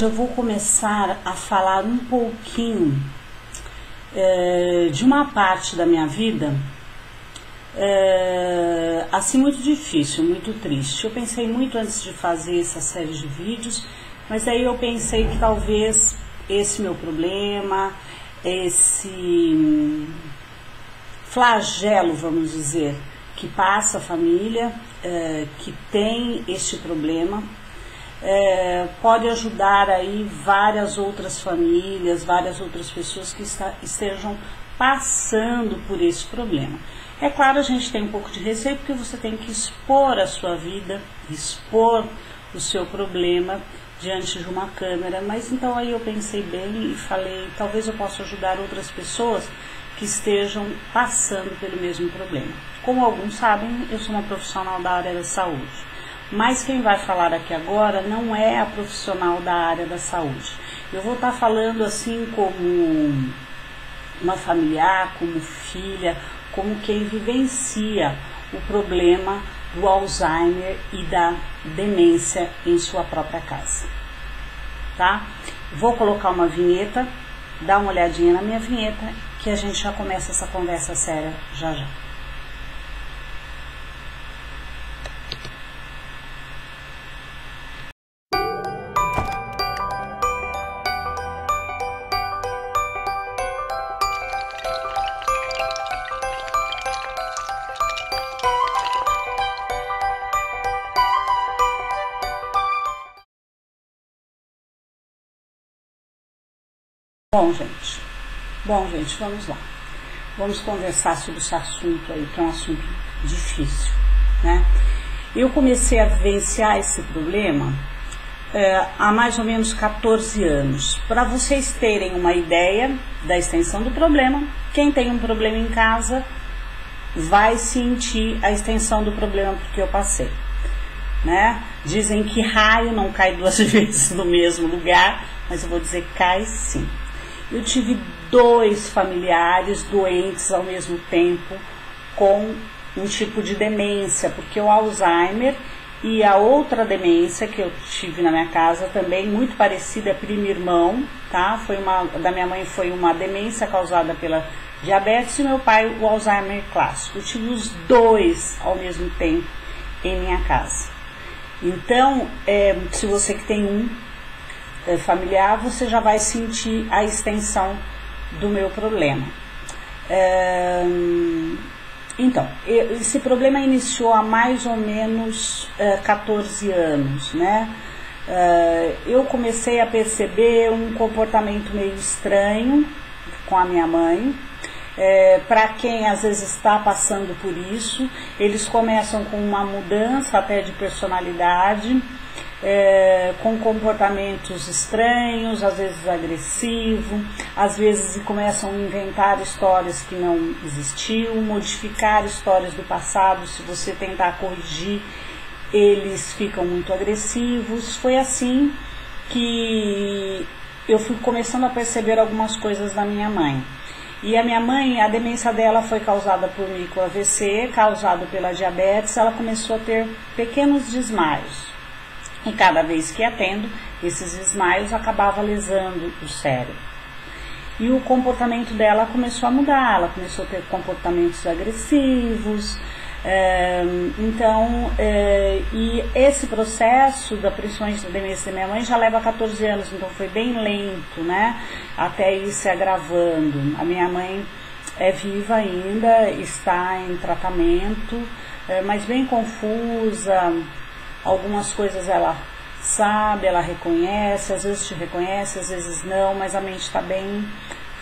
Eu vou começar a falar um pouquinho de uma parte da minha vida assim muito difícil, muito triste. Eu pensei muito antes de fazer essa série de vídeos, mas aí eu pensei que talvez esse meu problema, esse flagelo, vamos dizer, que passa a família, que tem este problema, pode ajudar aí várias outras famílias, várias outras pessoas que estejam passando por esse problema. É claro, a gente tem um pouco de receio porque você tem que expor a sua vida, expor o seu problema diante de uma câmera, mas então aí eu pensei bem e falei, talvez eu possa ajudar outras pessoas que estejam passando pelo mesmo problema. Como alguns sabem, eu sou uma profissional da área da saúde. Mas quem vai falar aqui agora não é a profissional da área da saúde. Eu vou estar falando assim como uma familiar, como filha, como quem vivencia o problema do Alzheimer e da demência em sua própria casa. Tá? Vou colocar uma vinheta, dá uma olhadinha na minha vinheta, que a gente já começa essa conversa séria já já. Bom, gente, vamos lá. Vamos conversar sobre esse assunto aí, que é um assunto difícil, né? Eu comecei a vivenciar esse problema há mais ou menos 14 anos. Para vocês terem uma ideia da extensão do problema, quem tem um problema em casa vai sentir a extensão do problema porque eu passei, né? Dizem que raio não cai duas vezes no mesmo lugar, mas eu vou dizer que cai sim. Eu tive 2 familiares doentes ao mesmo tempo com um tipo de demência, porque o Alzheimer e a outra demência que eu tive na minha casa também, muito parecida, primo irmão, tá? Da minha mãe foi uma demência causada pela diabetes e meu pai o Alzheimer clássico. Eu tive os 2 ao mesmo tempo em minha casa. Então, se você que tem um familiar, você já vai sentir a extensão do meu problema. Então, esse problema iniciou há mais ou menos 14 anos, né? Eu comecei a perceber um comportamento meio estranho com a minha mãe. Para quem às vezes está passando por isso, eles começam com uma mudança até de personalidade, com comportamentos estranhos, às vezes agressivo, às vezes começam a inventar histórias que não existiam, modificar histórias do passado. Se você tentar corrigir, eles ficam muito agressivos. Foi assim que eu fui começando a perceber algumas coisas da minha mãe. E a minha mãe, a demência dela foi causada por micro AVC, causado pela diabetes. Ela começou a ter pequenos desmaios. E cada vez que ia tendo, esses desmaios acabava lesando o cérebro. E o comportamento dela começou a mudar, ela começou a ter comportamentos agressivos. E esse processo, principalmente da demência da minha mãe, já leva 14 anos, então foi bem lento, né? Até ir se agravando. A minha mãe é viva ainda, está em tratamento, mas bem confusa. Algumas coisas ela sabe, ela reconhece, às vezes te reconhece, às vezes não, mas a mente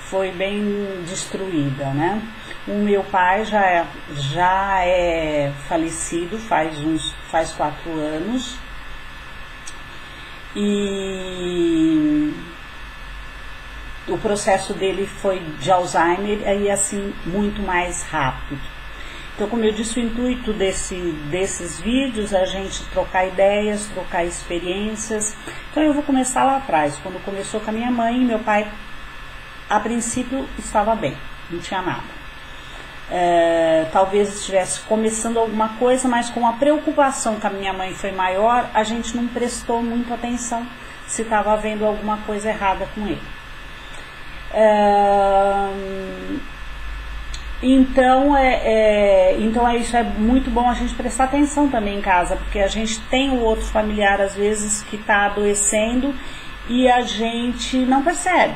foi bem destruída, né? O meu pai já é falecido faz 4 anos e o processo dele foi de Alzheimer e assim muito mais rápido. Então, como eu disse, o intuito desses vídeos é a gente trocar ideias, trocar experiências. Então eu vou começar lá atrás, quando começou com a minha mãe. Meu pai, a princípio, estava bem, não tinha nada. Talvez estivesse começando alguma coisa, mas com a preocupação que a minha mãe foi maior, a gente não prestou muito atenção. se estava havendo alguma coisa errada com ele. Então isso é muito bom a gente prestar atenção também em casa, porque a gente tem o outro familiar às vezes que está adoecendo e a gente não percebe,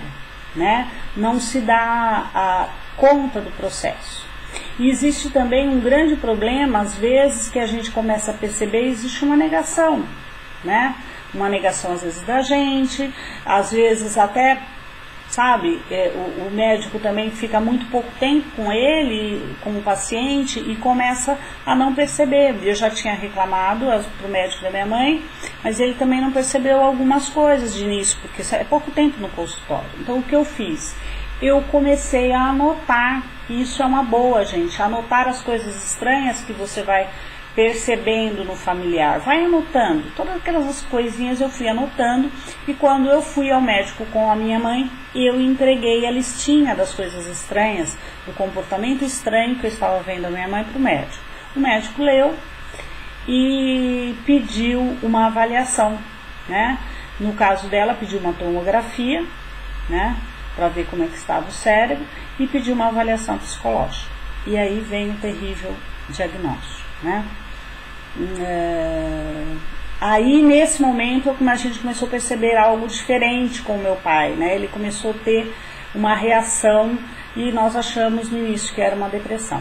né? Não se dá a conta do processo. E existe também um grande problema, às vezes, que a gente começa a perceber, existe uma negação, né? Uma negação às vezes da gente, às vezes até, sabe, o médico também fica muito pouco tempo com ele, com o paciente, e começa a não perceber. Eu já tinha reclamado para o médico da minha mãe, mas ele também não percebeu algumas coisas de início, porque é pouco tempo no consultório. Então o que eu fiz? Eu comecei a anotar, e isso é uma boa, gente, anotar as coisas estranhas que você vai percebendo no familiar. Vai anotando, todas aquelas coisinhas eu fui anotando, e quando eu fui ao médico com a minha mãe, eu entreguei a listinha das coisas estranhas, do comportamento estranho que eu estava vendo da minha mãe para o médico. O médico leu e pediu uma avaliação, né? No caso dela, pediu uma tomografia, né? Para ver como é que estava o cérebro, e pediu uma avaliação psicológica. E aí vem o terrível diagnóstico, né? Aí nesse momento a gente começou a perceber algo diferente com o meu pai, né? Ele começou a ter uma reação e nós achamos no início que era uma depressão.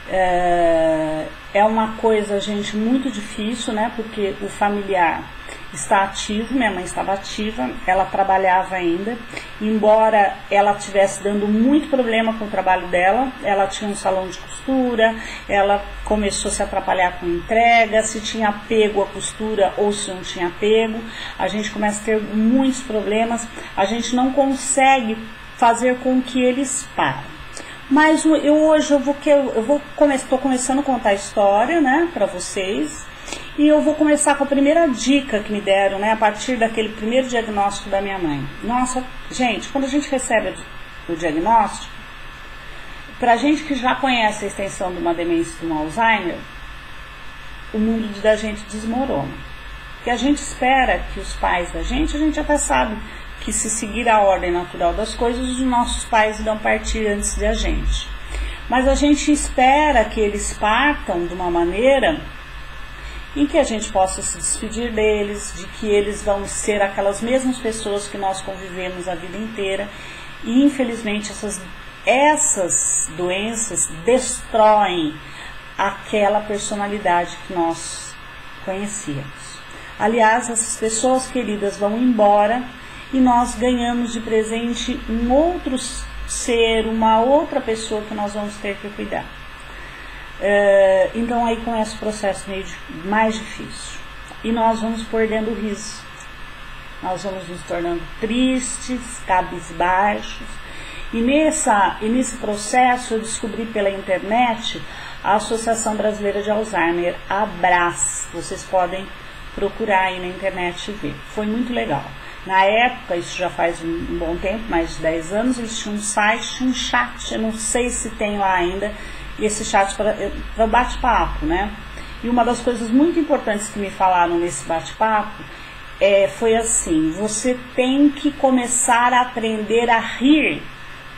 É uma coisa, gente, muito difícil, né? Porque o familiar está ativo, minha mãe estava ativa, ela trabalhava ainda, embora ela estivesse dando muito problema com o trabalho dela. Ela tinha um salão de costura, ela começou a se atrapalhar com entrega, se tinha pego a costura ou se não tinha pego, a gente começa a ter muitos problemas, a gente não consegue fazer com que eles parem. Mas hoje estou começando a contar a história, né, para vocês. E eu vou começar com a primeira dica que me deram, né, a partir daquele primeiro diagnóstico da minha mãe. Nossa, gente, quando a gente recebe o diagnóstico, pra gente que já conhece a extensão de uma demência e de um Alzheimer, o mundo da gente desmorona. Porque a gente espera que os pais da gente, a gente até sabe que se seguir a ordem natural das coisas, os nossos pais irão partir antes da gente. Mas a gente espera que eles partam de uma maneira em que a gente possa se despedir deles, de que eles vão ser aquelas mesmas pessoas que nós convivemos a vida inteira. E infelizmente essas doenças destroem aquela personalidade que nós conhecíamos. Aliás, essas pessoas queridas vão embora e nós ganhamos de presente um outro ser, uma outra pessoa que nós vamos ter que cuidar. Então aí começa o processo mais difícil, e nós vamos perdendo o riso, nós vamos nos tornando tristes, cabisbaixos, e nesse processo eu descobri pela internet a Associação Brasileira de Alzheimer, a ABRAS. Vocês podem procurar aí na internet e ver, foi muito legal. Na época, isso já faz um bom tempo, mais de 10 anos, eles tinham um site, tinham um chat, eu não sei se tem lá ainda, esse chat para bate-papo, né? E uma das coisas muito importantes que me falaram nesse bate-papo foi assim: você tem que começar a aprender a rir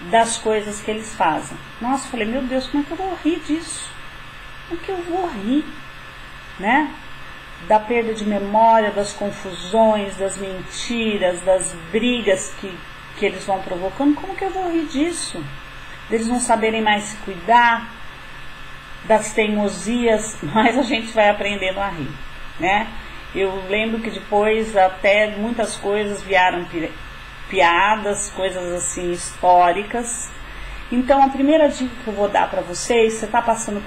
das coisas que eles fazem. Nossa, eu falei, meu Deus, como é que eu vou rir disso? Como é que eu vou rir, né? Da perda de memória, das confusões, das mentiras, das brigas que eles vão provocando. Como que eu vou rir disso? Deles não saberem mais se cuidar, das teimosias, mas a gente vai aprendendo a rir, né? Eu lembro que depois até muitas coisas vieram piadas, coisas assim históricas. Então a primeira dica que eu vou dar para vocês, você está passando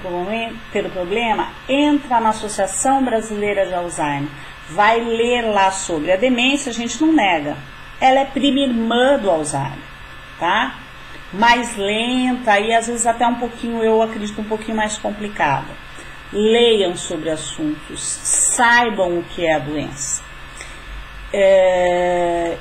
pelo problema, entra na Associação Brasileira de Alzheimer, vai ler lá sobre a demência. A gente não nega, ela é prima irmã do Alzheimer, tá? Mais lenta e às vezes até um pouquinho, eu acredito, um pouquinho mais complicada. Leiam sobre assuntos, saibam o que é a doença.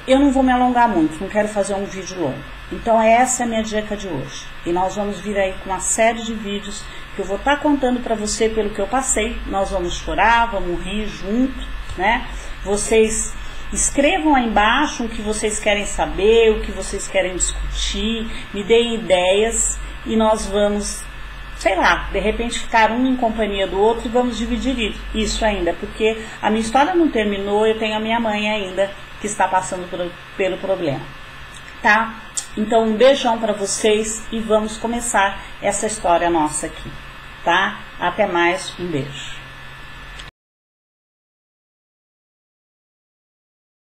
Eu não vou me alongar muito, não quero fazer um vídeo longo. Então essa é a minha dica de hoje. E nós vamos vir aí com uma série de vídeos que eu vou estar contando para você pelo que eu passei. Nós vamos chorar, vamos rir junto, né? Vocês Escrevam aí embaixo o que vocês querem saber, o que vocês querem discutir, me deem ideias e nós vamos, sei lá, de repente ficar um em companhia do outro e vamos dividir isso ainda, porque a minha história não terminou, eu tenho a minha mãe ainda que está passando pelo problema, tá? Então um beijão para vocês e vamos começar essa história nossa aqui, tá? Até mais, um beijo.